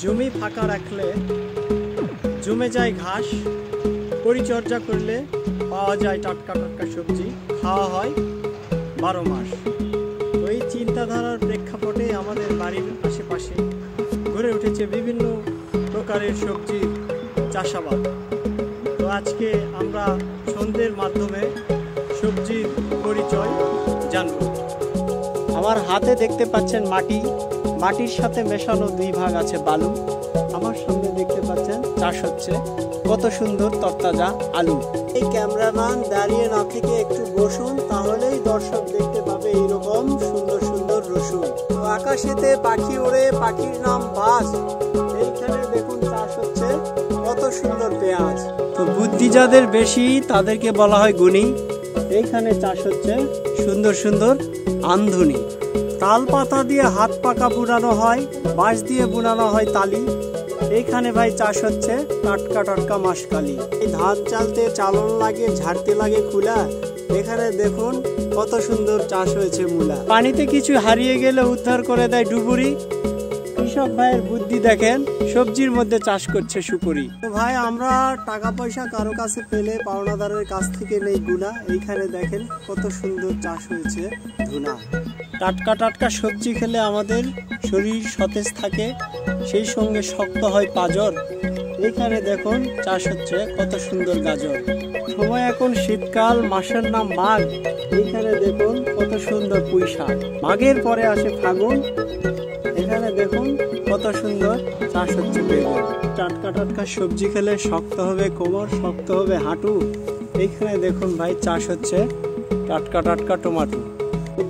জমি ফাঁকা রাখলে জমে যায় ঘাস, পরিচর্যা করলে পাওয়া যায় টাটকা টাটকা সবজি, খাওয়া হয় 12 মাস। তো এই চিন্তাধারার প্রেক্ষাপটে আমাদের বাড়ির আশেপাশে গড়ে উঠেছে বিভিন্ন প্রকারের সবজির চাষাবাদ। তো আজকে আমরা ছন্দের মাধ্যমে সবজির পরিচয় জানব। আমার হাতে দেখতে পাচ্ছেন মাটি, মাটির সাথে মেশানো 2 ভাগ আছে বালু। আমার সামনে দেখতে পাচ্ছেন চাষ হচ্ছে কত সুন্দর তরতাজা আলু। এই ক্যামেরাম্যান দাঁড়িয়ে না থেকে একটু বসুন, তাহলেই দর্শক দেখতে পাবে এইরকম সুন্দর সুন্দর রসুন। তো আকাশেতে পাখি ওড়ে, পাখির নাম বাজ। এইখানে দেখুন চাষ হচ্ছে কত সুন্দর পেঁয়াজ। তো বুদ্ধি যাদের বেশি তাদেরকে বলা হয় গুণী। এইখানে চাষ হচ্ছে সুন্দর সুন্দর আমধনি। তাল পাতা দিয়ে হাত পাকা বুনানো হয়, বাঁশ দিয়ে বুনানো হয় তালি। এইখানে ভাই চাষ হচ্ছে টাটকা টাটকা মাসকালি। এই ধান চালতে চালন লাগে, ঝাড়তে লাগে খুলা। এখানে দেখুন কত সুন্দর চাষ হয়েছে মূলা। পানিতে কিছু হারিয়ে গেলে উদ্ধার করে দেয় ডুবুরি। কৃষক ভাইয়ের বুদ্ধি দেখেন, সবজির মধ্যে চাষ করছে সুপুরি। তো ভাই আমরা টাকা পয়সা কারো কাছে পেলে পাওনাদারের কাছ থেকে নেই গুনা। এইখানে দেখেন কত সুন্দর চাষ হয়েছে ধুনা। টাটকা টাটকা সবজি খেলে আমাদের শরীর সতেজ থাকে, সেই সঙ্গে শক্ত হয় পাঁজর। এইখানে দেখুন চাষ হচ্ছে কত সুন্দর গাজর। সময় এখন শীতকাল, মাসের নাম মাঘ। এইখানে দেখুন কত সুন্দর পুঁই শাক। মাঘের পরে আসে ফাগুন। এখানে দেখুন কত সুন্দর চাষ হচ্ছে বেগুন। টাটকা টাটকা সবজি খেলে শক্ত হবে কোমর, শক্ত হবে হাঁটু। এইখানে দেখুন ভাই চাষ হচ্ছে টাটকা টাটকা টমেটো।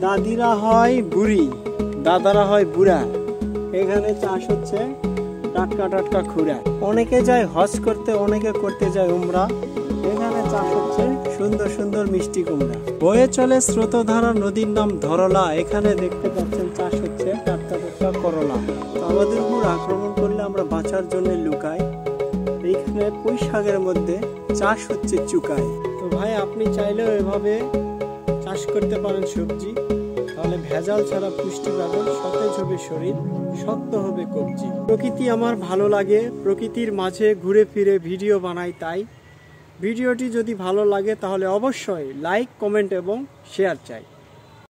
দাদিরা হয় বুড়ি, দাদারা হয় বুড়া। এখানে চাষ হচ্ছে টাটকা টাটকা খুড়া। অনেকে যায় হজ করতে, অনেকে করতে যায় উমরা। এখানে চাষ হচ্ছে সুন্দর সুন্দর মিষ্টি কুমড়া। বয়ে চলে স্রোতধারা নদীর নাম ধরলা। এখানে দেখতে পাচ্ছেন চাষ হচ্ছে টাটকা টাটকা করলা। আমাদের উপর আক্রমণ করলে আমরা বাঁচার জন্য লুকাই। এইখানে পুঁই শাকের মধ্যে চাষ হচ্ছে চুকাই। তো ভাই আপনি চাইলেও এভাবে চাষ করতে পারেন সবজি, তাহলে ভেজাল ছাড়া পুষ্টি পাবেন, সতেজ হবে শরীর, শক্ত হবে কবজি। প্রকৃতি আমার ভালো লাগে, প্রকৃতির মাঝে ঘুরে ফিরে ভিডিও বানাই। তাই ভিডিওটি যদি ভালো লাগে তাহলে অবশ্যই লাইক, কমেন্ট এবং শেয়ার চাই।